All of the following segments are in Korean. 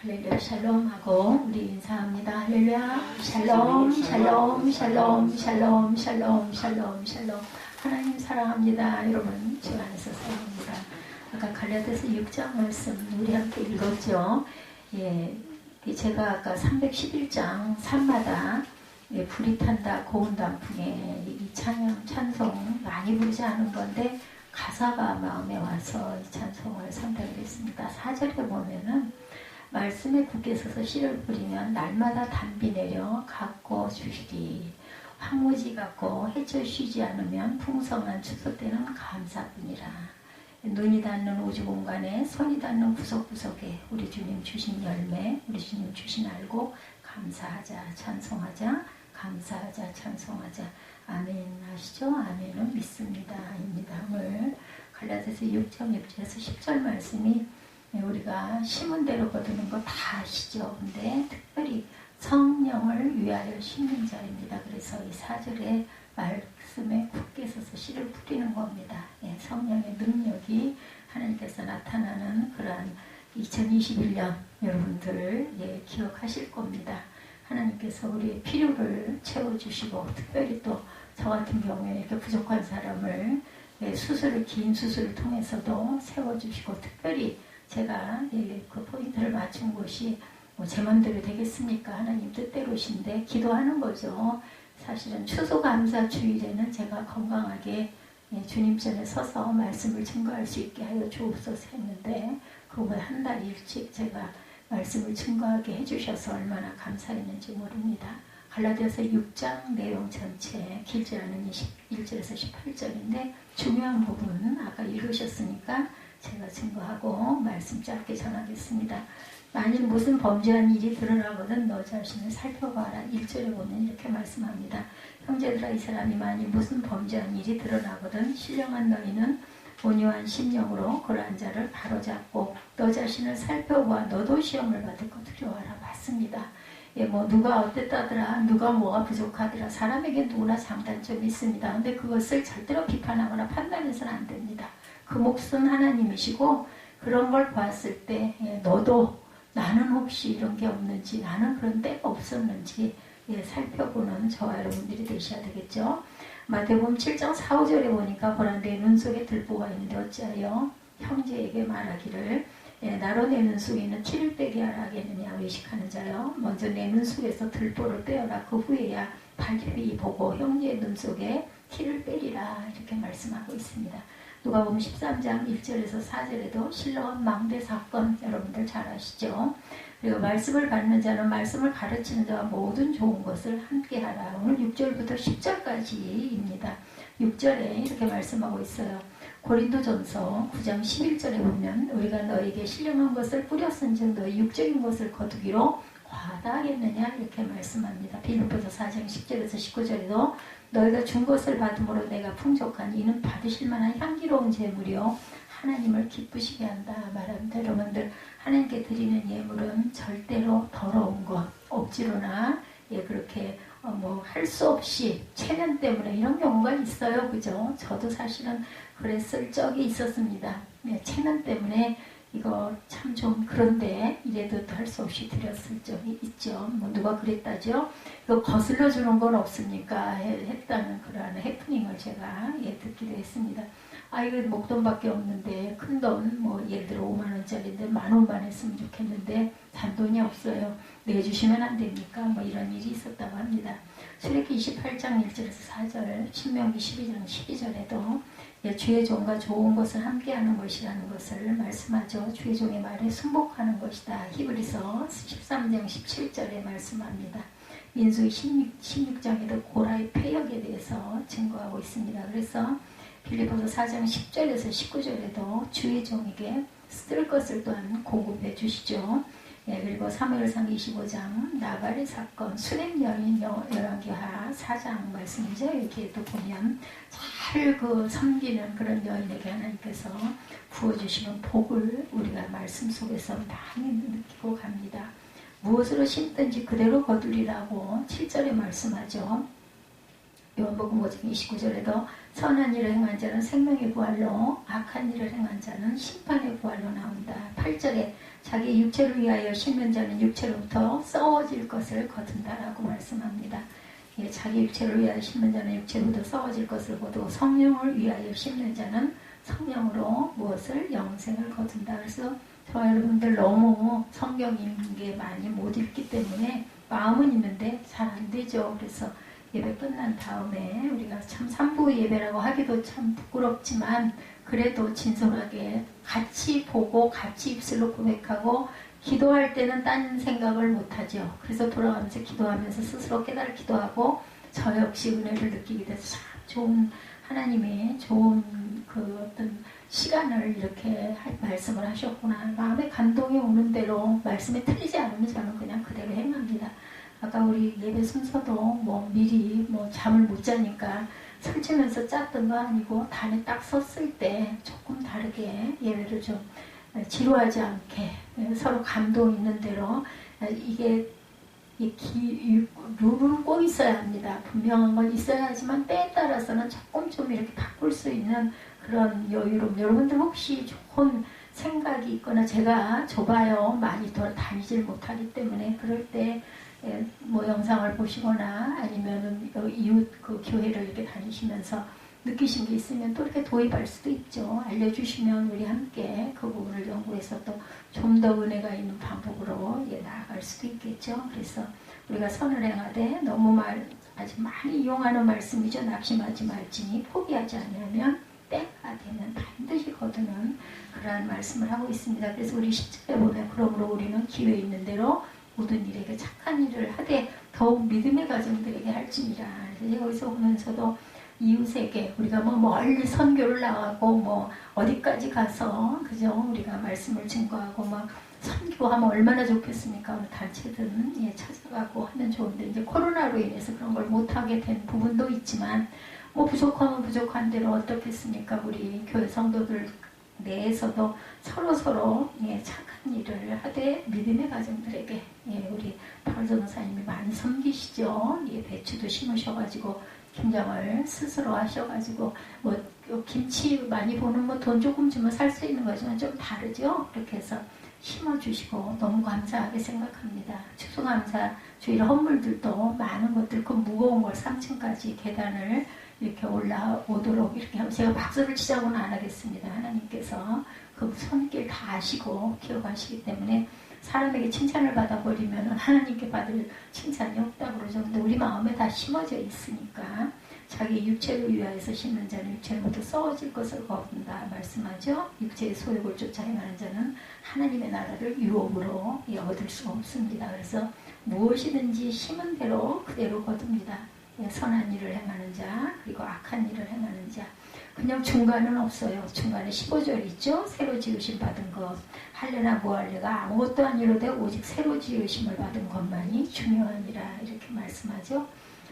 할렐루야 샬롬 하고 우리 인사합니다. 할렐루야 샬롬 샬롬 샬롬 샬롬 샬롬 샬롬 샬롬. 하나님 사랑합니다. 여러분 주 안에서 사랑합니다. 아까 갈라디아서 6장 말씀 우리 함께 읽었죠. 예, 제가 아까 311장 3마다 불이 탄다 고운 단풍에 이 찬송 많이 부르지 않은 건데 가사가 마음에 와서 이 찬송을 선택했습니다. 4절에 보면은 말씀에 굳게 서서 씨를 뿌리면 날마다 단비 내려 갖고 주시리. 황무지 같고 해쳐 쉬지 않으면 풍성한 추수 때는 감사뿐이라. 눈이 닿는 우주 공간에 손이 닿는 구석구석에 우리 주님 주신 열매, 우리 주님 주신 알고 감사하자, 찬송하자, 감사하자, 찬송하자. 아멘 하시죠? 아멘은 믿습니다. 입니다. 오늘 갈라디아서 6장 6절에서 10절 말씀이 우리가 심은 대로 거두는 거 다 아시죠? 근데 특별히 성령을 위하여 심는 자입니다. 그래서 이 4절에 말씀에 굳게 서서 씨를 뿌리는 겁니다. 예, 성령의 능력이 하나님께서 나타나는 그러한 2021년 여러분들 기억하실 겁니다. 하나님께서 우리의 필요를 채워주시고 특별히 또 저 같은 경우에 이렇게 부족한 사람을 긴 수술을 통해서도 세워주시고 특별히 제가 그 포인트를 맞춘 곳이 제 맘대로 되겠습니까? 하나님 뜻대로신데 기도하는 거죠. 사실은 추수감사 주일에는 제가 건강하게 주님 전에 서서 말씀을 증거할 수 있게 하여 주옵소서 했는데 그거보다 한 달 일찍 제가 말씀을 증거하게 해주셔서 얼마나 감사했는지 모릅니다. 갈라디아서 6장 내용 전체 길지 않은 21절에서 18절인데 중요한 부분 아까 읽으셨으니까 제가 증거하고 말씀 짧게 전하겠습니다. 만일 무슨 범죄한 일이 드러나거든 너 자신을 살펴봐라. 1절에 보면 이렇게 말씀합니다. 형제들아 이 사람이 만일 무슨 범죄한 일이 드러나거든 신령한 너희는 온유한 심령으로 그러한 자를 바로잡고 너 자신을 살펴봐. 너도 시험을 받을 것 두려워하라. 맞습니다. 누가 어땠다더라, 누가 뭐가 부족하더라. 사람에게 누구나 장단점이 있습니다. 근데 그것을 절대로 비판하거나 판단해서는 안 됩니다. 그 몫은 하나님이시고 그런 걸 봤을 때 너도 나는 혹시 이런 게 없는지 나는 그런 때가 없었는지 살펴보는 저와 여러분들이 되셔야 되겠죠. 마태복음 7장 4, 5절에 보니까 보라 내 눈 속에 들보가 있는데 어찌하여 형제에게 말하기를 나로 내 눈 속에 있는 티를 빼게 하라 하겠느냐. 의식하는 자여 먼저 내 눈 속에서 들보를 빼어라. 그 후에야 밝히 보고 형제의 눈 속에 티를 빼리라. 이렇게 말씀하고 있습니다. 누가복음 13장 1절에서 4절에도 실로암 망대 사건 여러분들 잘 아시죠? 그리고 말씀을 받는 자는 말씀을 가르치는 자와 모든 좋은 것을 함께 하라. 오늘 6절부터 10절까지입니다. 6절에 이렇게 말씀하고 있어요. 고린도전서 9장 11절에 보면 우리가 너에게 신령한 것을 뿌렸은즉 너의 육적인 것을 거두기로 과다하겠느냐 이렇게 말씀합니다. 빌립보서 4장 10절에서 19절에도 너희가 준 것을 받음으로 내가 풍족한 이는 받으실 만한 향기로운 제물이요 하나님을 기쁘시게 한다 말합니다. 여러분들 하나님께 드리는 예물은 절대로 더러운 것 억지로나 그렇게 할 수 없이 체면 때문에 이런 경우가 있어요. 그죠? 저도 사실은 그랬을 적이 있었습니다. 체면 때문에 이거 참 좀 그런데 이래도 할 수 없이 드렸을 적이 있죠. 누가 그랬다죠? 이거 거슬러 주는 건 없습니까? 했다는 그러한 해프닝을 제가 듣기도 했습니다. 이거 목돈밖에 없는데 큰돈 예를 들어 5만원짜리인데 10,000원만 했으면 좋겠는데 잔돈이 없어요. 내주시면 안 됩니까? 이런 일이 있었다고 합니다. 출애굽기 28장 1절에서 4절, 신명기 12장 12절에도 주의 종과 좋은 것을 함께하는 것이라는 것을 말씀하죠. 주의 종의 말에 순복하는 것이다. 히브리서 13장 17절에 말씀합니다. 민수기 16장에도 고라의 패역에 대해서 증거하고 있습니다. 그래서 빌립보서 4장 10절에서 19절에도 주의 종에게 쓸 것을 또한 공급해 주시죠. 그리고 사무엘상 25장 나발의 사건 수냄 여인 열왕기하 4장 말씀이죠. 이렇게 또 보면 잘 섬기는 그런 여인에게 하나님께서 부어주시는 복을 우리가 말씀 속에서 많이 느끼고 갑니다. 무엇으로 심든지 그대로 거두리라고 7절에 말씀하죠. 요한복음 5장 29절에도 선한 일을 행한 자는 생명의 부활로 악한 일을 행한 자는 심판의 부활로 나온다. 8절에 자기 육체를 위하여 심는 자는 육체로부터 썩어질 것을 거둔다라고 말씀합니다. 예, 자기 육체를 위하여 심는 자는 육체로부터 썩어질 것을 거두고 성령을 위하여 심는 자는 성령으로 무엇을? 영생을 거둔다. 그래서 저와 여러분들 너무 성경 읽는 게 많이 못 읽기 때문에 마음은 있는데 잘 안 되죠. 그래서 예배 끝난 다음에 우리가 참 산부 예배라고 하기도 참 부끄럽지만 그래도 진솔하게 같이 보고 같이 입술로 고백하고 기도할 때는 딴 생각을 못하죠. 그래서 돌아가면서 기도하면서 스스로 깨달아 기도하고 저 역시 은혜를 느끼게 돼서 참 좋은 하나님의 좋은 그 어떤 시간을 이렇게 말씀을 하셨구나. 마음에 감동이 오는 대로 말씀에 틀리지 않으면 저는 그냥 그대로 행합니다. 아까 우리 예배 순서도 뭐 미리 뭐 잠을 못 자니까 설치면서 짰던 거 아니고 단에 딱 섰을 때 조금 다르게 예배를 좀 지루하지 않게 서로 감동 있는 대로 이게 룰은 꼭 있어야 합니다. 분명한 건 있어야 하지만 때에 따라서는 조금 좀 이렇게 바꿀 수 있는 그런 여유로움. 여러분들 혹시 좋은 생각이 있거나 제가 좁아요. 많이 다니질 못하기 때문에 그럴 때 뭐 영상을 보시거나 아니면은 이웃 그 교회를 이렇게 다니시면서 느끼신 게 있으면 또 이렇게 도입할 수도 있죠. 알려주시면 우리 함께 그 부분을 연구해서 또 좀 더 은혜가 있는 방법으로 나아갈 수도 있겠죠. 그래서 우리가 선을 행하되 너무 아주 많이 이용하는 말씀이죠. 낙심하지 말지니 포기하지 않으면 때가 되면 반드시 거두는 그러한 말씀을 하고 있습니다. 그래서 우리 10절에 보면 그러므로 우리는 기회 있는 대로 모든 일에게 착한 일을 하되 더욱 믿음의 가정들에게 할지니라. 그래서 여기서 보면서도 이웃에게 우리가 뭐 멀리 선교를 나가고 뭐 어디까지 가서 그죠 우리가 말씀을 증거하고 막 선교하면 얼마나 좋겠습니까? 어느 단체든 찾아가고 하면 좋은데 이제 코로나로 인해서 그런 걸 못하게 된 부분도 있지만 뭐 부족하면 부족한 대로 어떻겠습니까? 우리 교회 성도들 내에서도 서로 착한 일을 하되 믿음의 가정들에게 우리 바울 전도사님이 많이 섬기시죠. 배추도 심으셔가지고 김장을 스스로 하셔가지고 뭐 김치 많이 보는 뭐 돈 조금 주면 살 수 있는 거지만 좀 다르죠. 그렇게 해서 심어주시고 너무 감사하게 생각합니다. 추수감사 주일 헌물들도 많은 것들 그 무거운 걸 3층까지 계단을 이렇게 올라오도록 이렇게 하면 제가 박수를 치자고는 안 하겠습니다. 하나님께서 그 손길 다 아시고 기억하시기 때문에 사람에게 칭찬을 받아버리면 하나님께 받을 칭찬이 없다고 그러죠. 근데 우리 마음에 다 심어져 있으니까 자기 육체를 위하여서 심는 자는 육체로부터 썩어질 것을 거둔다 말씀하죠. 육체의 소욕을 쫓아 행하는 자는 하나님의 나라를 유업으로 얻을 수 없습니다. 그래서 무엇이든지 심은 대로 그대로 거둡니다. 선한 일을 행하는 자 그리고 악한 일을 행하는 자 그냥 중간은 없어요. 중간에 15절 있죠. 새로 지으심 받은 것 할래나 뭐할래가 아무것도 아니로되 오직 새로 지으심을 받은 것만이 중요하니라 이렇게 말씀하죠.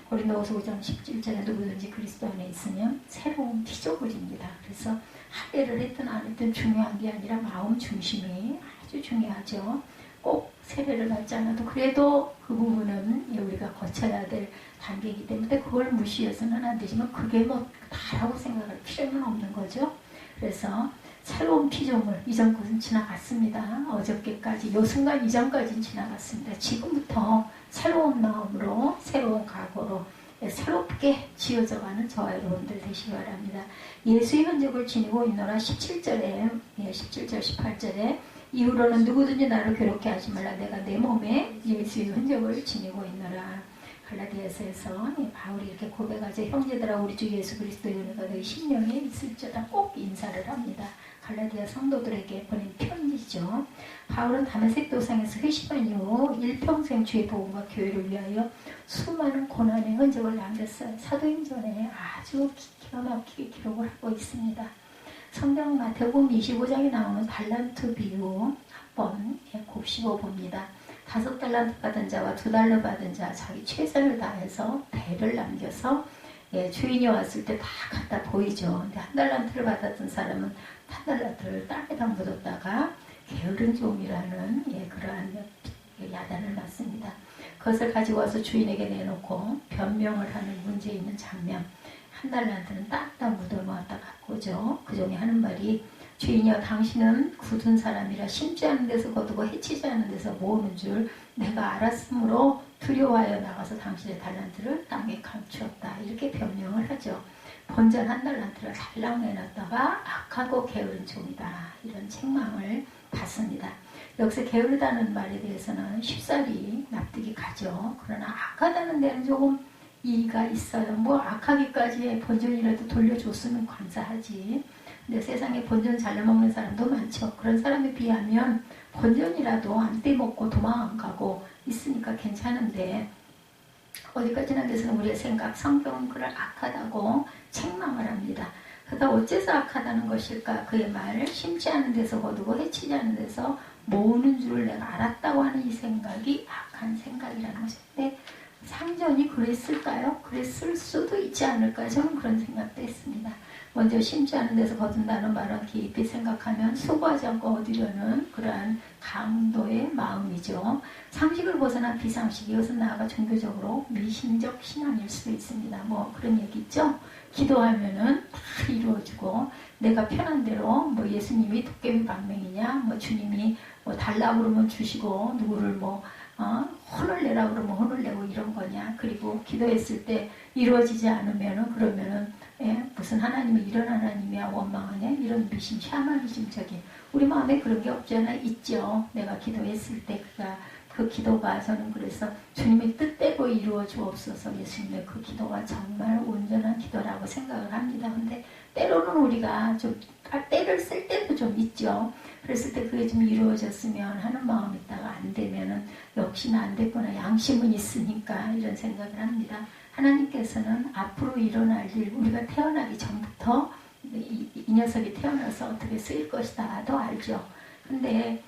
고린도후서 5장 17절에 누구든지 그리스도 안에 있으면 새로운 피조물입니다. 그래서 할례를 했든 안 했든 중요한 게 아니라 마음 중심이 아주 중요하죠. 꼭 세례를 받지 않아도 그래도 그 부분은 우리가 거쳐야 될 단계이기 때문에 그걸 무시해서는 안 되지만 그게 뭐 다라고 생각할 필요는 없는 거죠. 그래서 새로운 피조물 이전 것은 지나갔습니다. 어저께까지 요 순간 이전까지는 지나갔습니다. 지금부터 새로운 마음으로 새로운 각오로 새롭게 지어져가는 저와 여러분들 되시기 바랍니다. 예수의 흔적을 지니고 있노라 17절에 17절 18절에 이후로는 누구든지 나를 괴롭게 하지 말라 내가 내 몸에 예수의 흔적을 지니고 있노라. 갈라디아서에서 바울이 이렇게 고백하죠. 형제들아 우리 주 예수 그리스도의 은혜가 너희 심령에 있을지어다 꼭 인사를 합니다. 갈라디아 성도들에게 보낸 편지죠. 바울은 다메섹 도상에서 회심한 이후 일평생 주의 복음과 교회를 위하여 수많은 고난의 흔적을 남겼어요. 사도행전에 아주 기가 막히게 기록을 하고 있습니다. 성경 마태복음 25장에 나오는 달란트 비유 한번 곱씹어 봅니다. 5달란트 받은 자와 2달러 받은 자 자기 최선을 다해서 배를 남겨서 주인이 왔을 때 다 갖다 보이죠. 근데 1달란트를 받았던 사람은 1달란트를 땅에다 묻었다가 게으른 종이라는 그러한 야단을 맞습니다. 그것을 가지고 와서 주인에게 내놓고 변명을 하는 문제 있는 장면. 한 달란트는 딱딱 묻어놓았다 갖고 오죠. 그 종이 하는 말이 주인이여 당신은 굳은 사람이라 심지 않은 데서 거두고 해치지 않은 데서 모으는 줄 내가 알았으므로 두려워하여 나가서 당신의 달란트를 땅에 감추었다. 이렇게 변명을 하죠. 본전 한 달란트를 달랑 내놨다가 악하고 게으른 종이다. 이런 책망을 받습니다. 여기서 게으르다는 말에 대해서는 쉽사리 납득이 가죠. 그러나 악하다는 데는 조금 이의가 있어요. 뭐 악하기까지 본전이라도 돌려줬으면 감사하지. 근데 세상에 본전 잘 먹는 사람도 많죠. 그런 사람에 비하면 본전이라도 안 떼먹고 도망 안 가고 있으니까 괜찮은데 어디까지나 돼서는 우리의 생각, 성경은 그를 악하다고 책망을 합니다. 그러다 어째서 악하다는 것일까? 그의 말을 심지 않은 데서 거두고 해치지 않은 데서 모으는 줄을 내가 알았다고 하는 이 생각이 악한 생각이라는 것인데 상전이 그랬을까요? 그랬을 수도 있지 않을까? 저는 그런 생각도 했습니다. 먼저 심지 않은 데서 거둔다는 말은 깊이 생각하면 수고하지 않고 얻으려는 그러한 강도의 마음이죠. 상식을 벗어난 비상식, 이것은 나아가 종교적으로 미신적 신앙일 수도 있습니다. 뭐 그런 얘기 있죠. 기도하면은 다 이루어지고 내가 편한 대로 뭐 예수님이 도깨비 방맹이냐, 뭐 주님이 뭐 달라고 그러면 주시고 누구를 뭐 혼을 내라 그러면 혼을 내고 이런 거냐. 그리고 기도했을 때 이루어지지 않으면은 그러면은 무슨 하나님이 이런 하나님이야 원망하냐 이런 미신 샤머니즘적인 우리 마음에 그런 게 없잖아. 있죠. 내가 기도했을 때 그 기도가 저는 그래서 주님의 뜻대로 이루어 주옵소서. 예수님의 그 기도가 정말 온전한 기도라고 생각을 합니다. 근데 때로는 우리가 좀 때를 쓸 때도 좀 있죠. 그랬을 때 그게 좀 이루어졌으면 하는 마음이 있다가 안 되면은 역시나 안 됐구나. 양심은 있으니까 이런 생각을 합니다. 하나님께서는 앞으로 일어날 일, 우리가 태어나기 전부터 이 녀석이 태어나서 어떻게 쓰일 것이다도 알죠. 근데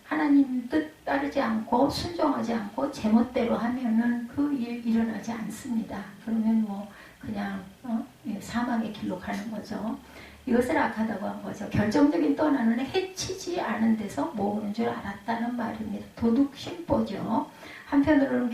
하나님 뜻 따르지 않고 순종하지 않고 제멋대로 하면은 그 일 일어나지 않습니다. 그러면 뭐 그냥 사망의 길로 가는 거죠. 이것을 악하다고 한 거죠. 결정적인 떠나는 해치지 않은 데서 모으는 줄 알았다는 말입니다. 도둑심보죠. 한편으로는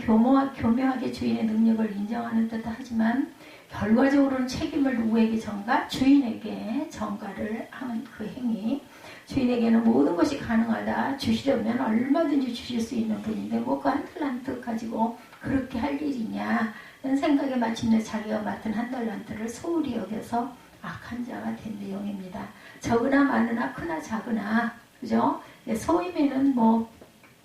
교묘하게 주인의 능력을 인정하는 듯 하지만 결과적으로는 책임을 누구에게 전가? 주인에게 전가를 하는 그 행위. 주인에게는 모든 것이 가능하다. 주시려면 얼마든지 주실 수 있는 분인데 뭐 그 한 달란트 가지고 그렇게 할 일이냐. 이런 생각에 마침내 자기가 맡은 한 달란트를 소홀히 여겨서 악한 자가 된 내용입니다. 적으나 많으나 크나 작으나 그죠? 소임에는 뭐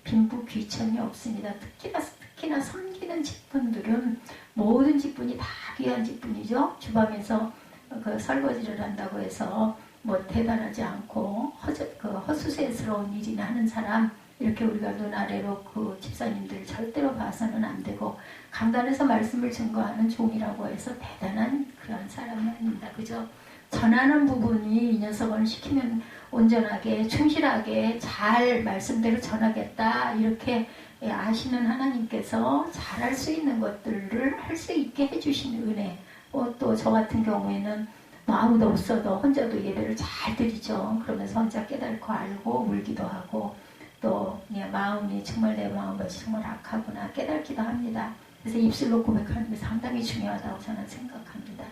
빈부 귀천이 없습니다. 특히나 섬기는 직분들은 모든 직분이 다 귀한 직분이죠. 주방에서 그 설거지를 한다고 해서 뭐 대단하지 않고 허수세스러운 일이나 하는 사람 이렇게 우리가 눈 아래로 그 집사님들 절대로 봐서는 안 되고 강단에서 말씀을 증거하는 종이라고 해서 대단한 그런 사람이 아닙니다. 그죠? 전하는 부분이 이 녀석을 시키면 온전하게 충실하게 잘 말씀대로 전하겠다 이렇게 아시는 하나님께서 잘할 수 있는 것들을 할 수 있게 해주시는 은혜. 또 저 같은 경우에는 뭐 아무도 없어도 혼자도 예배를 잘 드리죠. 그러면서 혼자 깨닫고 알고 울기도 하고 또 그냥 마음이 정말 내 마음이 정말 악하구나 깨닫기도 합니다. 그래서 입술로 고백하는 게 상당히 중요하다고 저는 생각합니다.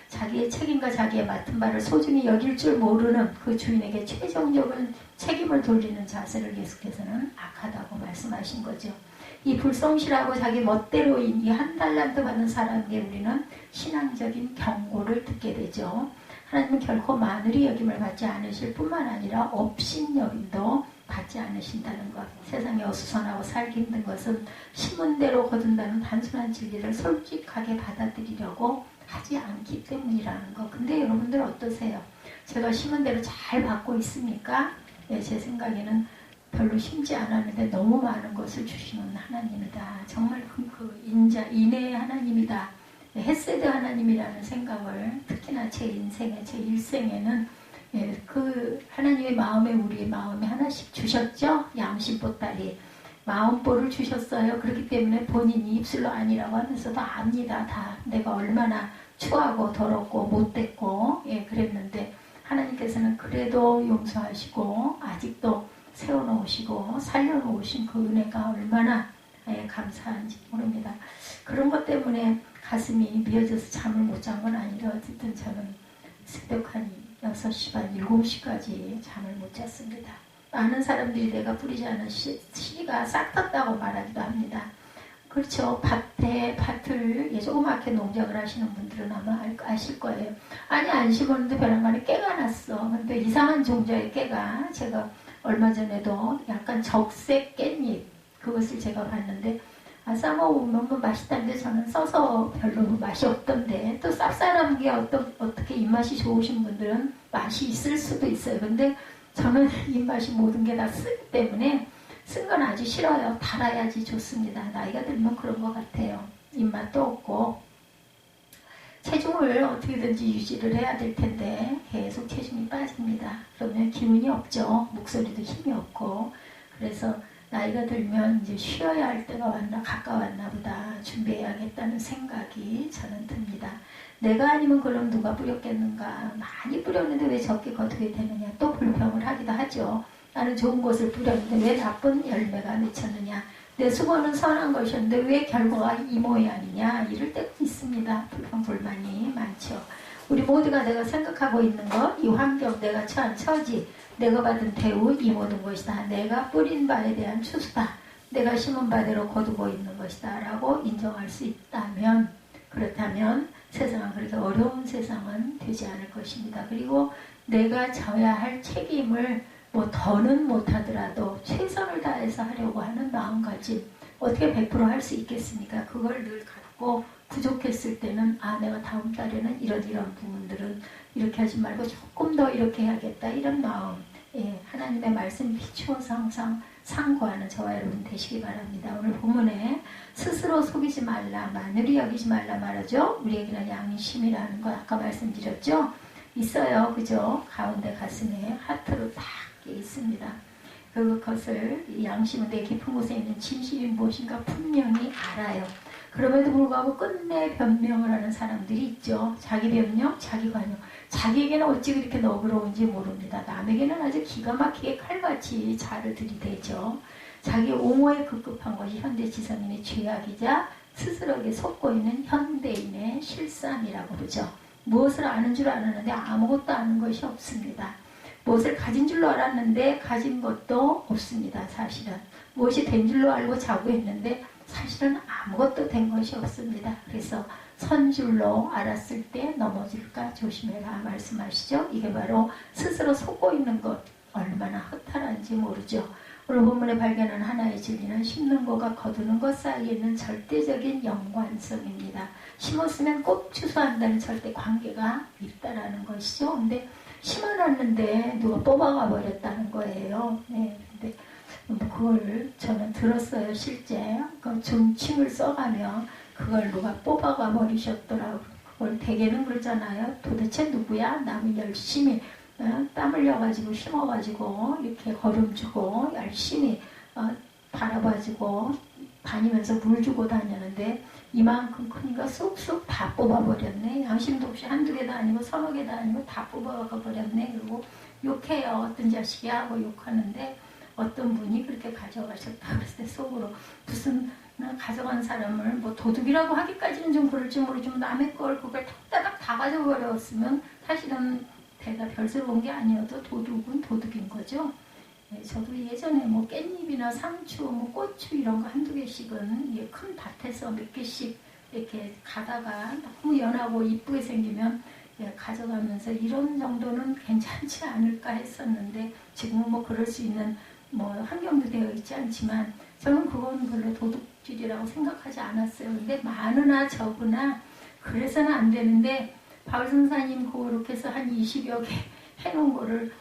자기의 책임과 자기의 맡은 바를 소중히 여길 줄 모르는 그 주인에게 최종적인 책임을 돌리는 자세를 예수께서는 악하다고 말씀하신 거죠. 이 불성실하고 자기 멋대로인 이 한 달란트 받은 사람에게 우리는 신앙적인 경고를 듣게 되죠. 하나님은 결코 마늘이 여김을 받지 않으실 뿐만 아니라 업신여김도 받지 않으신다는 것. 세상에 어수선하고 살기 힘든 것은 심은 대로 거둔다는 단순한 진리를 솔직하게 받아들이려고 하지 않기 때문이라는 것. 근데 여러분들 어떠세요? 제가 심은 대로 잘 받고 있습니까? 제 생각에는 별로 심지 않았는데 너무 많은 것을 주시는 하나님이다. 정말 그 인내의 하나님이다. 헤세드 하나님이라는 생각을 특히나 제 인생에 제 일생에는 그 하나님의 마음에 우리의 마음에 하나씩 주셨죠. 양심보따리 마음보를 주셨어요. 그렇기 때문에 본인이 입술로 아니라고 하면서도 압니다. 다 내가 얼마나 추하고 더럽고 못됐고 그랬는데 하나님께서는 그래도 용서하시고 아직도 세워놓으시고 살려놓으신 그 은혜가 얼마나 감사한지 모릅니다. 그런 것 때문에 가슴이 미어져서 잠을 못 잔 건 아니라 어쨌든 저는 새벽 한 6시 반, 7시까지 잠을 못 잤습니다. 많은 사람들이 내가 뿌리지 않은 씨가 싹 텄다고 말하기도 합니다. 그렇죠. 밭을 조그맣게 농작을 하시는 분들은 아마 아실 거예요. 아니, 안 심었는데 벼랑간에 깨가 났어. 근데 이상한 종자의 깨가, 제가 얼마 전에도 약간 적색 깻잎, 그것을 제가 봤는데, 싸먹으면 뭐 맛있다는데 저는 써서 별로 맛이 없던데, 또 쌉쌀한 게 어떻게 입맛이 좋으신 분들은 맛이 있을 수도 있어요. 근데 저는 입맛이 모든 게 다 쓰기 때문에 쓴 건 아주 싫어요. 달아야지 좋습니다. 나이가 들면 그런 것 같아요. 입맛도 없고. 체중을 어떻게든지 유지를 해야 될 텐데 계속 체중이 빠집니다. 그러면 기운이 없죠. 목소리도 힘이 없고. 그래서 나이가 들면 이제 쉬어야 할 때가 가까웠나 보다. 준비해야겠다는 생각이 저는 듭니다. 내가 아니면 그럼 누가 뿌렸겠는가. 많이 뿌렸는데 왜 적게 거두게 되느냐. 또 불평을 하기도 하죠. 나는 좋은 것을 뿌렸는데 왜 나쁜 열매가 맺혔느냐. 내 수고는 선한 것이었는데 왜 결과가 이 모양이냐. 이럴 때가 있습니다. 불평 불만이 많죠. 우리 모두가 내가 생각하고 있는 것, 이 환경, 내가 처한 처지, 내가 받은 대우, 이 모든 것이다. 내가 뿌린 바에 대한 추수다. 내가 심은 바대로 거두고 있는 것이다. 라고 인정할 수 있다면, 그렇다면 세상은 그렇게 어려운 세상은 되지 않을 것입니다. 그리고 내가 져야 할 책임을 뭐 더는 못하더라도 최선을 다해서 하려고 하는 마음가짐, 어떻게 100% 할 수 있겠습니까? 그걸 늘 갖고 부족했을 때는 내가 다음 달에는 이런 부분들은 이렇게 하지 말고 조금 더 이렇게 해야겠다, 이런 마음, 하나님의 말씀 비추어서 항상 상고하는 저와 여러분 되시기 바랍니다. 오늘 본문에 스스로 속이지 말라, 만유리 여기지 말라 말하죠. 우리에게는 양심이라는 거 아까 말씀드렸죠. 있어요. 그죠? 가운데 가슴에 하트로 딱 있습니다. 그것을 양심은 내 깊은 곳에 있는 진실이 무엇인가 분명히 알아요. 그럼에도 불구하고 끝내 변명을 하는 사람들이 있죠. 자기 변명, 자기 관용. 자기에게는 어찌 그렇게 너그러운지 모릅니다. 남에게는 아주 기가 막히게 칼같이 잘을 들이대죠. 자기 옹호에 급급한 것이 현대지성인의 죄악이자 스스로에게 속고 있는 현대인의 실상이라고 그러죠. 무엇을 아는 줄 알았는데 아무것도 아는 것이 없습니다. 무엇을 가진 줄로 알았는데 가진 것도 없습니다. 사실은. 무엇이 된 줄로 알고 자부했는데 사실은 아무것도 된 것이 없습니다. 그래서 선 줄로 알았을 때 넘어질까 조심해라 말씀하시죠. 이게 바로 스스로 속고 있는 것, 얼마나 허탈한지 모르죠. 오늘 본문에 발견한 하나의 진리는 심는 것과 거두는 것 사이에 있는 절대적인 연관성입니다. 심었으면 꼭 추수한다는 절대 관계가 있다라는 것이죠. 근데 심어놨는데 누가 뽑아가 버렸다는 거예요. 네, 근데 그걸 저는 들었어요. 실제 그 중침을 써가며 그걸 누가 뽑아가 버리셨더라고요. 그걸 대개는 그러잖아요. 도대체 누구야? 남이 열심히 땀 흘려가지고 심어가지고 이렇게 거름 주고 열심히 바라봐주고 다니면서 물 주고 다녔는데 이만큼 크니까 쑥쑥 다 뽑아버렸네. 양심도 없이 한두 개도 아니고 서너 개도 아니고 다 뽑아가 버렸네. 그리고 욕해요. 어떤 자식이야 하고 욕하는데 어떤 분이 그렇게 가져가셨다 그랬을 때 속으로 무슨 가져간 사람을 뭐 도둑이라고 하기까지는 좀 그럴지 모르지만 남의 걸 그걸 탁다닥 다 가져버렸으면 사실은 대가 별스러운 게 아니어도 도둑은 도둑인 거죠. 네, 저도 예전에 뭐 깻잎이나 상추, 뭐 고추 이런 거 한두 개씩은 큰 밭에서 몇 개씩 이렇게 가다가 너무 연하고 이쁘게 생기면 가져가면서 이런 정도는 괜찮지 않을까 했었는데 지금은 뭐 그럴 수 있는 뭐 환경도 되어 있지 않지만 저는 그건 별로 도둑질이라고 생각하지 않았어요. 근데 많으나 적으나 그래서는 안 되는데 바울 선사님 그렇게 해서 한 20여 개 해놓은 거를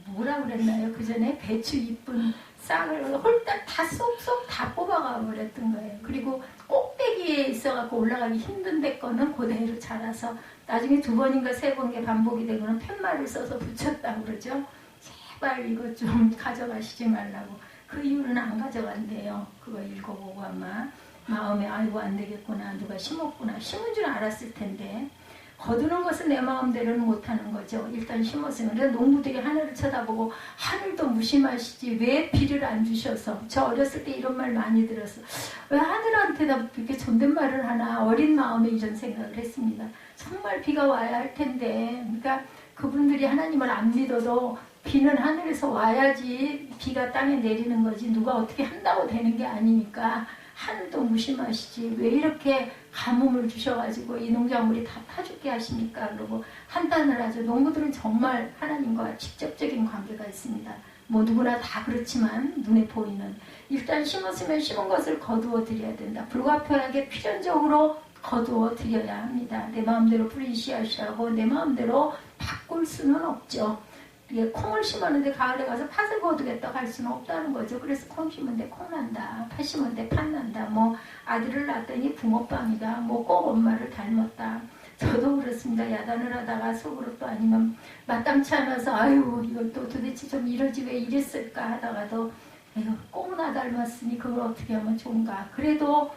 뭐라 그랬나요? 그 전에 배추 이쁜 싹을 홀딱 다 쏙쏙 다 뽑아가 버렸던 거예요. 그리고 꼭대기에 있어갖고 올라가기 힘든데 거는 그대로 자라서 나중에 2번인가 3번게 반복이 되고는 팻말을 써서 붙였다고 그러죠. 제발 이거 좀 가져가시지 말라고. 그 이유는 안 가져간대요. 그거 읽어보고 아마 마음에 아이고 안 되겠구나. 누가 심었구나. 심은 줄 알았을 텐데 거두는 것은 내 마음대로는 못하는 거죠. 일단 심었으면. 그래서 농부들이 하늘을 쳐다보고 하늘도 무심하시지 왜 비를 안 주셔서. 저 어렸을 때 이런 말 많이 들었어. 왜 하늘한테다 이렇게 존댓말을 하나. 어린 마음에 이런 생각을 했습니다. 정말 비가 와야 할 텐데. 그러니까 그분들이 하나님을 안 믿어도 비는 하늘에서 와야지 비가 땅에 내리는 거지 누가 어떻게 한다고 되는 게 아니니까 하늘도 무심하시지 왜 이렇게 가뭄을 주셔가지고 이 농작물이 다 타죽게 하십니까? 그러고 한탄을 하죠. 농부들은 정말 하나님과 직접적인 관계가 있습니다. 뭐 누구나 다 그렇지만 눈에 보이는 일단 심었으면 심은 것을 거두어 드려야 된다. 불가피하게 필연적으로 거두어 드려야 합니다. 내 마음대로 뿌린 씨앗이라고 내 마음대로 바꿀 수는 없죠. 콩을 심었는데 가을에 가서 팥을 거두겠다고 할 수는 없다는 거죠. 그래서 콩 심은데 콩 난다. 팥 심은데 팥 난다. 뭐 아들을 낳았더니 붕어빵이다. 뭐 꼭 엄마를 닮았다. 저도 그렇습니다. 야단을 하다가 속으로 또 아니면 마땅치 않아서 아유 이걸 또 도대체 좀 이러지 왜 이랬을까 하다가도 에휴 꼭 나 닮았으니 그걸 어떻게 하면 좋은가. 그래도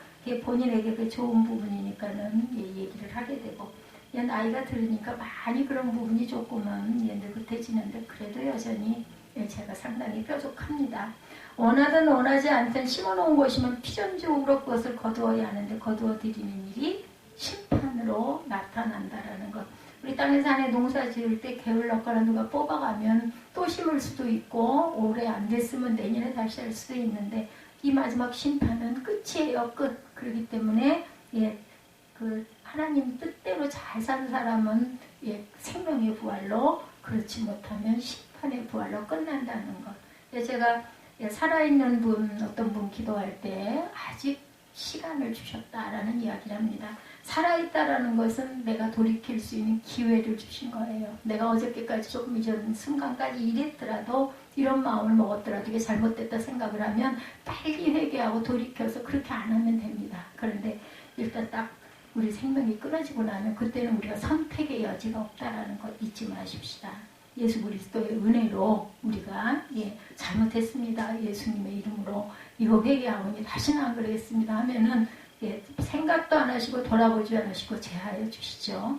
본인에게 그 좋은 부분이니까는 얘기를 하게 되고 나이가 들으니까 많이 그런 부분이 조금은 느긋해지는데 그래도 여전히 제가 상당히 뾰족합니다. 원하든 원하지 않든 심어놓은 것이면 필연적으로 그것을 거두어야 하는데 거두어 드리는 일이 심판으로 나타난다라는 것. 우리 땅에서 안에 농사 지을 때 게을 넣거나 누가 뽑아가면 또 심을 수도 있고 올해 안 됐으면 내년에 다시 할 수도 있는데 이 마지막 심판은 끝이에요. 끝. 그렇기 때문에 그 하나님 뜻대로 잘 산 사람은 생명의 부활로 그렇지 못하면 심판의 부활로 끝난다는 것. 제가 살아있는 어떤 분 기도할 때 아직 시간을 주셨다라는 이야기를 합니다. 살아있다라는 것은 내가 돌이킬 수 있는 기회를 주신 거예요. 내가 어저께까지 조금 이전 순간까지 이랬더라도 이런 마음을 먹었더라도 이게 잘못됐다 생각을 하면 빨리 회개하고 돌이켜서 그렇게 안 하면 됩니다. 그런데 일단 딱 우리 생명이 끊어지고 나면 그때는 우리가 선택의 여지가 없다라는 것 잊지 마십시다. 예수 그리스도의 은혜로 우리가 잘못했습니다. 예수님의 이름으로 이거 회개하오니 다시는 안 그러겠습니다 하면은 생각도 안 하시고 돌아보지 않으시고 제하여 주시죠.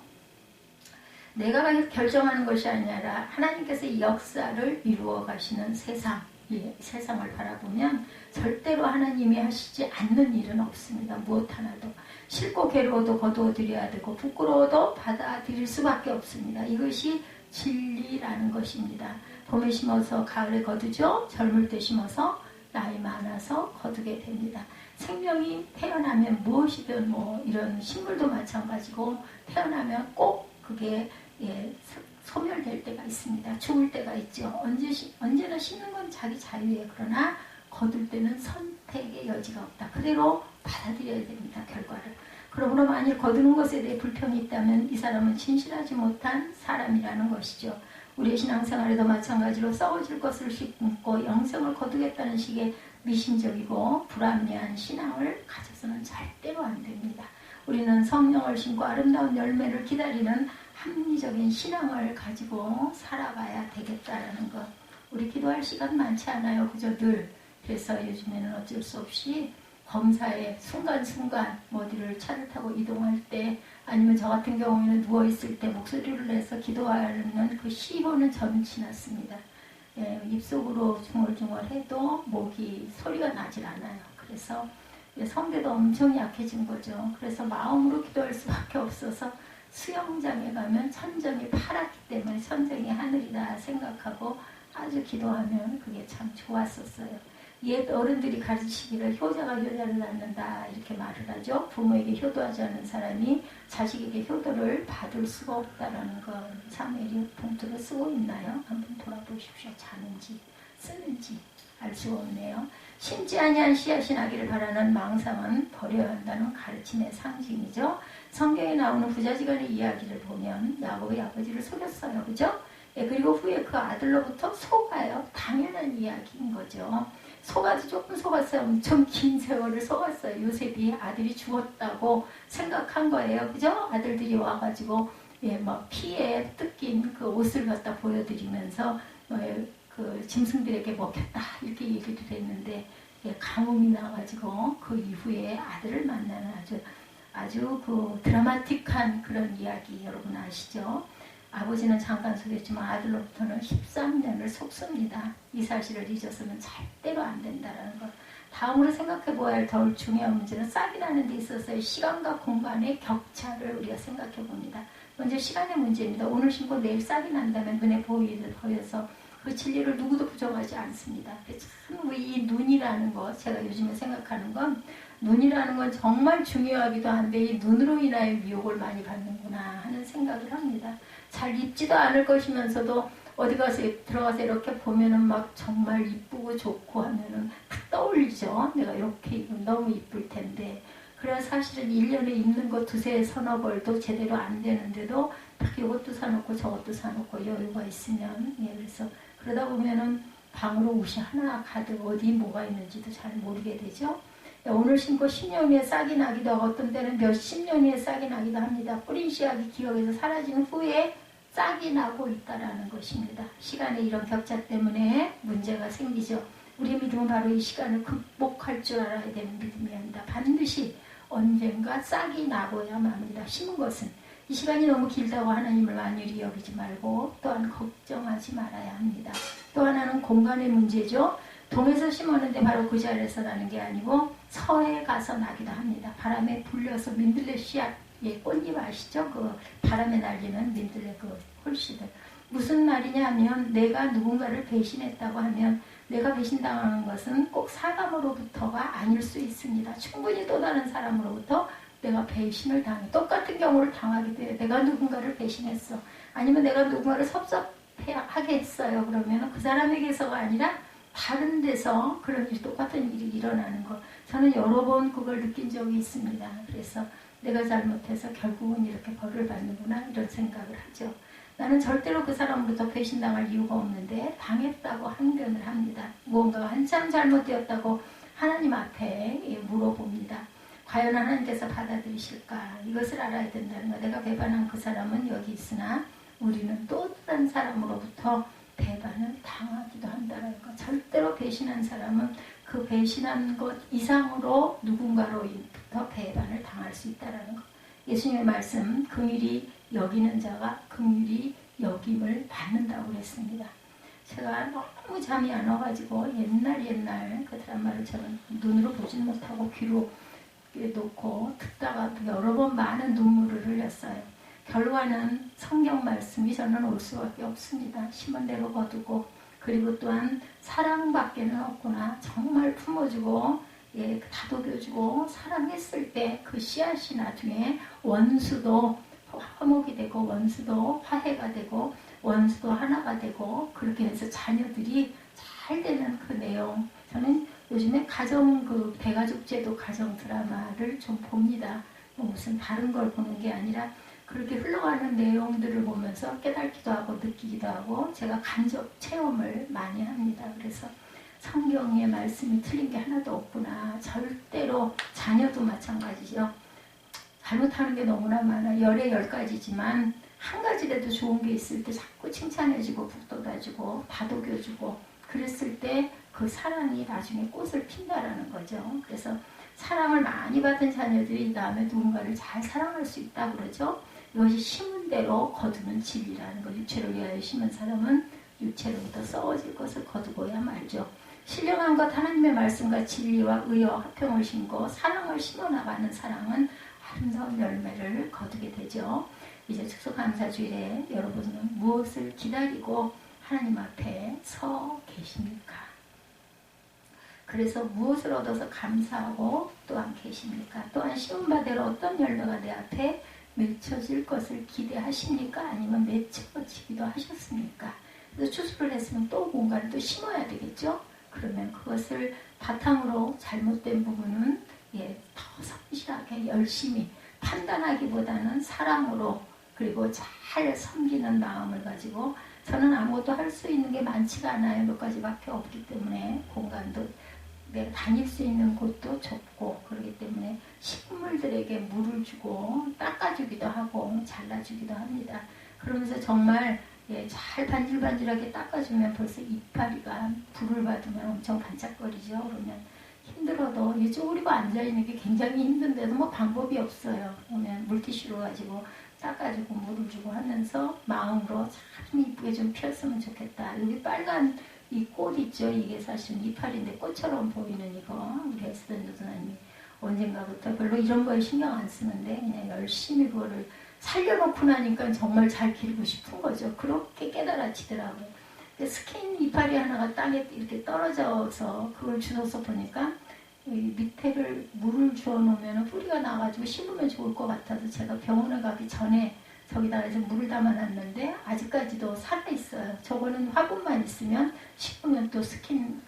내가 결정하는 것이 아니라 하나님께서 이 역사를 이루어 가시는 세상, 세상을 바라보면 절대로 하나님이 하시지 않는 일은 없습니다. 무엇 하나도. 싫고 괴로워도 거두어 드려야 되고 부끄러워도 받아들일 수밖에 없습니다. 이것이 진리라는 것입니다. 봄에 심어서 가을에 거두죠. 젊을 때 심어서 나이 많아서 거두게 됩니다. 생명이 태어나면 무엇이든 뭐 이런 식물도 마찬가지고 태어나면 꼭 그게 소멸될 때가 있습니다. 죽을 때가 있죠. 언제나 심는 건 자기 자유예요. 그러나 거둘 때는 선택의 여지가 없다. 그대로 받아들여야 됩니다. 결과를. 그러므로 만일 거두는 것에 대해 불평이 있다면 이 사람은 진실하지 못한 사람이라는 것이죠. 우리의 신앙생활에도 마찬가지로 썩어질 것을 심고 영생을 거두겠다는 식의 미신적이고 불합리한 신앙을 가져서는 절대로 안 됩니다. 우리는 성령을 심고 아름다운 열매를 기다리는 합리적인 신앙을 가지고 살아가야 되겠다라는 것. 우리 기도할 시간 많지 않아요. 그저 늘. 그래서 요즘에는 어쩔 수 없이 검사에 순간순간 어디를 차를 타고 이동할 때 아니면 저 같은 경우에는 누워있을 때 목소리를 내서 기도하는 그 시효는 저는 지났습니다. 입속으로 중얼중얼해도 목이 소리가 나질 않아요. 그래서 성대도 엄청 약해진 거죠. 그래서 마음으로 기도할 수밖에 없어서 수영장에 가면 천정이 파랗기 때문에 천정이 하늘이다 생각하고 아주 기도하면 그게 참 좋았었어요. 옛 어른들이 가르치기를 효자가 효자를 낳는다 이렇게 말을 하죠. 부모에게 효도하지 않은 사람이 자식에게 효도를 받을 수가 없다라는 건 사무엘이 봉투를 쓰고 있나요? 한번 돌아보십시오. 자는지 쓰는지 알 수가 없네요. 심지 아니한 씨앗이 나기를 바라는 망상은 버려야 한다는 가르침의 상징이죠. 성경에 나오는 부자지간의 이야기를 보면 야곱의 아버지를 속였어요. 그죠? 그리고 후에 그 아들로부터 속아요. 당연한 이야기인 거죠. 속아도 조금 속았어요. 엄청 긴 세월을 속았어요. 요셉이 아들이 죽었다고 생각한 거예요. 그죠? 아들들이 와가지고 막 피에 뜯긴 그 옷을 갖다 보여드리면서 그 짐승들에게 먹혔다 이렇게 얘기를 했는데 가뭄이 나가지고 그 이후에 아들을 만나는 아주 아주 그 드라마틱한 그런 이야기 여러분 아시죠? 아버지는 잠깐 속였지만 아들로부터는 13년을 속습니다. 이 사실을 잊어서는 절대로 안 된다는 것. 다음으로 생각해 보아야 할 더 중요한 문제는 싹이 나는 데 있어서의 시간과 공간의 격차를 우리가 생각해 봅니다. 먼저 시간의 문제입니다. 오늘 심고 내일 싹이 난다면 눈에 보여서 그 진리를 누구도 부정하지 않습니다. 참 이 눈이라는 것, 제가 요즘에 생각하는 건 눈이라는 건 정말 중요하기도 한데 이 눈으로 인하여 미혹을 많이 받는구나 하는 생각을 합니다. 잘 입지도 않을 것이면서도 어디 가서 들어가서 이렇게 보면은 막 정말 이쁘고 좋고 하면은 떠올리죠. 내가 이렇게 입으면 너무 이쁠 텐데. 그래서 사실은 1년에 입는 거 두세 서너 벌도 제대로 안 되는데도 딱 이것도 사놓고 저것도 사놓고 여유가 있으면, 예, 그래서 그러다 보면은 방으로 옷이 하나 가득 어디 뭐가 있는지도 잘 모르게 되죠. 오늘 심고 10년 후에 싹이 나기도 하고 어떤 때는 몇십 년 후에 싹이 나기도 합니다. 뿌린 씨앗이 기억에서 사라진 후에 싹이 나고 있다라는 것입니다. 시간의 이런 격차 때문에 문제가 생기죠. 우리의 믿음은 바로 이 시간을 극복할 줄 알아야 되는 믿음이 아니다. 반드시 언젠가 싹이 나고야만 합니다. 심은 것은 이 시간이 너무 길다고 하나님을 만유리 여기지 말고 또한 걱정하지 말아야 합니다. 또 하나는 공간의 문제죠. 동에서 심었는데 바로 그 자리에서 나는 게 아니고 서에 가서 나기도 합니다. 바람에 불려서 민들레 씨앗, 예, 꽃잎 아시죠? 그 바람에 날리는 민들레 그 홀씨들. 무슨 말이냐 하면 내가 누군가를 배신했다고 하면 내가 배신당하는 것은 꼭 사람으로부터가 아닐 수 있습니다. 충분히 또 다른 사람으로부터 내가 배신을 당해. 똑같은 경우를 당하기도 해요. 내가 누군가를 배신했어. 아니면 내가 누군가를 섭섭하게 했어요. 그러면 그 사람에게서가 아니라 다른 데서 그런 일, 똑같은 일이 일어나는 거. 저는 여러 번 그걸 느낀 적이 있습니다. 그래서 내가 잘못해서 결국은 이렇게 벌을 받는구나 이런 생각을 하죠. 나는 절대로 그 사람으로부터 배신당할 이유가 없는데 당했다고 항변을 합니다. 무언가가 한참 잘못되었다고 하나님 앞에 물어봅니다. 과연 하나님께서 받아들이실까? 이것을 알아야 된다는 거. 내가 배반한 그 사람은 여기 있으나 우리는 또 다른 사람으로부터 배반을 당하기도 한다는 것. 절대로 배신한 사람은 그 배신한 것 이상으로 누군가로부터 배반을 당할 수 있다는 것. 예수님의 말씀, 긍휼히 여기는 자가 긍휼히 여김을 받는다고 그랬습니다. 제가 너무 잠이 안 와가지고 옛날 그 드라마를 저는 눈으로 보진 못하고 귀로 놓고 듣다가 여러 번 많은 눈물을 흘렸어요. 결과는 성경 말씀이 저는 올 수밖에 없습니다. 심은 대로 거두고 그리고 또한 사랑밖에는 없구나. 정말 품어주고 예, 다독여주고 사랑했을 때 그 씨앗이 나중에 원수도 화목이 되고 원수도 화해가 되고 원수도 하나가 되고 그렇게 해서 자녀들이 잘 되는 그 내용. 저는 요즘에 가정 그 대가족제도 가정 드라마를 좀 봅니다. 뭐 무슨 다른 걸 보는 게 아니라 그렇게 흘러가는 내용들을 보면서 깨닫기도 하고 느끼기도 하고 제가 간접 체험을 많이 합니다. 그래서 성경의 말씀이 틀린 게 하나도 없구나. 절대로 자녀도 마찬가지죠. 잘못하는 게 너무나 많아. 열에 10가지지만 한 가지라도 좋은 게 있을 때 자꾸 칭찬해주고 북돋아주고 다독여주고 그랬을 때 그 사랑이 나중에 꽃을 핀다라는 거죠. 그래서 사랑을 많이 받은 자녀들이 다음에 누군가를 잘 사랑할 수 있다고 그러죠. 이것이 심은 대로 거두는 진리라는 거. 육체를 위하여 심은 사람은 육체로부터 썩어질 것을 거두고야 말죠. 신령한 것 하나님의 말씀과 진리와 의와 화평을 심고 사랑을 심어나가는 사랑은 아름다운 열매를 거두게 되죠. 이제 추수감사주일에 여러분은 무엇을 기다리고 하나님 앞에 서 계십니까? 그래서 무엇을 얻어서 감사하고 또한 계십니까? 또한 심은 바대로 어떤 열매가 내 앞에 맺혀질 것을 기대하십니까? 아니면 맺혀지기도 하셨습니까? 그래서 추수를 했으면 또 뭔가를 또 심어야 되겠죠? 그러면 그것을 바탕으로 잘못된 부분은 더 성실하게 열심히 판단하기보다는 사랑으로 그리고 잘 섬기는 마음을 가지고 저는 아무것도 할 수 있는 게 많지가 않아요. 몇 가지밖에 없기 때문에 공간도 내가 다닐 수 있는 곳도 좁고 그렇기 때문에 식물들에게 물을 주고 닦아주기도 하고 잘라주기도 합니다. 그러면서 정말 잘 반질반질하게 닦아주면 벌써 이파리가 불을 받으면 엄청 반짝거리죠. 그러면 힘들어도 이 쪼그리고 앉아있는 게 굉장히 힘든데도 뭐 방법이 없어요. 그러면 물티슈로 가지고 닦아주고 물을 주고 하면서 마음으로 참 이쁘게 좀 피었으면 좋겠다. 여기 빨간 이 꽃 있죠. 이게 사실 이파리인데 꽃처럼 보이는 이거 우리 에스던 조선아님이 언젠가부터 별로 이런 거에 신경 안 쓰는데 그냥 열심히 그거를 살려놓고 나니까 정말 잘 기르고 싶은 거죠. 그렇게 깨달아지더라고요. 스킨 이파리 하나가 땅에 이렇게 떨어져서 그걸 주워서 보니까 밑에를 물을 주워 놓으면 뿌리가 나가지고 심으면 좋을 것 같아서 제가 병원에 가기 전에 저기다가 이제 물을 담아놨는데 아직까지도 살아있어요. 저거는 화분만 있으면 심으면 또 스킨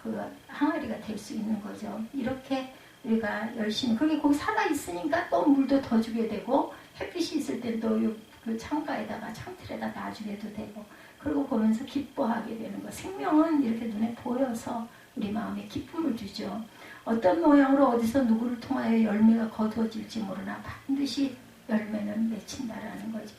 그 항아리가 될 수 있는 거죠. 이렇게 우리가 열심히 그게 거기 살아있으니까 또 물도 더 주게 되고 햇빛이 있을 땐 또 그 창가에다가 창틀에다 놔주게도 되고 그러고 보면서 기뻐하게 되는 거. 생명은 이렇게 눈에 보여서 우리 마음에 기쁨을 주죠. 어떤 모양으로 어디서 누구를 통하여 열매가 거두어질지 모르나 반드시 열매는 맺힌다라는 거죠.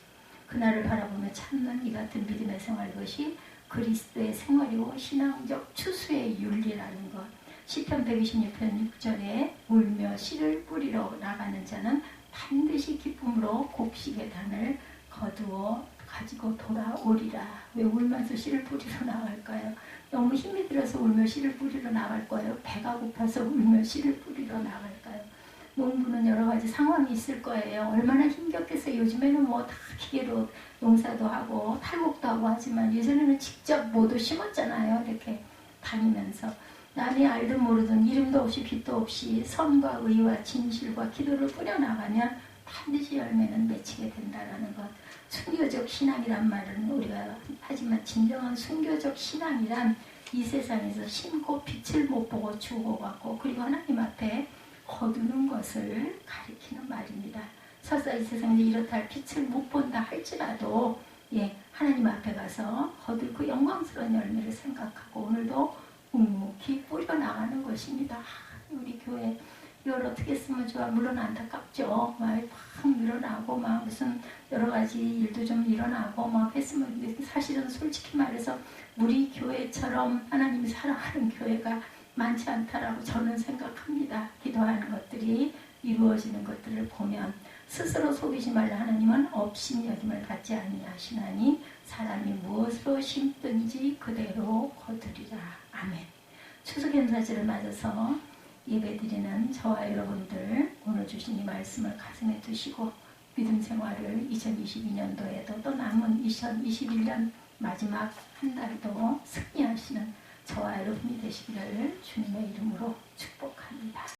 그날을 바라보며 참는 이 같은 믿음의 생활 것이 그리스도의 생활이고 신앙적 추수의 윤리라는 것. 시편 126편 6절에 울며 씨를 뿌리러 나가는 자는 반드시 기쁨으로 곡식의 단을 거두어 가지고 돌아오리라. 왜 울면서 씨를 뿌리러 나갈까요? 너무 힘이 들어서 울며 씨를 뿌리러 나갈 거예요? 배가 고파서 울며 씨를 뿌리러 나갈까요? 농부는 여러 가지 상황이 있을 거예요. 얼마나 힘겹겠어요. 요즘에는 뭐 다 기계로 농사도 하고 탈곡도 하고 하지만 예전에는 직접 모두 심었잖아요. 이렇게 다니면서. 남이 알든 모르든 이름도 없이 빛도 없이 선과 의와 진실과 기도를 뿌려나가면 반드시 열매는 맺히게 된다는 것. 순교적 신앙이란 말은 우리가 하지만 진정한 순교적 신앙이란 이 세상에서 신고 빛을 못 보고 죽어갔고 그리고 하나님 앞에 거두는 것을 가리키는 말입니다. 설사 이 세상에 이렇다 할 빛을 못 본다 할지라도 하나님 앞에 가서 거둘 그 영광스러운 열매를 생각하고 오늘도 묵묵히 뿌려나가는 것입니다. 우리 교회 이걸 어떻게 쓰면 좋아? 물론 안타깝죠. 막 일어나고 막 무슨 여러 가지 일도 좀 일어나고 막 했으면 사실은 솔직히 말해서 우리 교회처럼 하나님이 사랑하는 교회가 많지 않다라고 저는 생각합니다. 기도하는 것들이 이루어지는 것들을 보면 스스로 속이지 말라. 하나님은 업신여김을 받지 아니하시나니 사람이 무엇으로 심든지 그대로 거두리라. 아멘. 추석 행사절을 맞아서 예배드리는 저와 여러분들 오늘 주신 이 말씀을 가슴에 두시고 믿음 생활을 2022년도에도 또 남은 2021년 마지막 한 달도 승리하시는 저와 여러분이 되시기를 주님의 이름으로 축복합니다.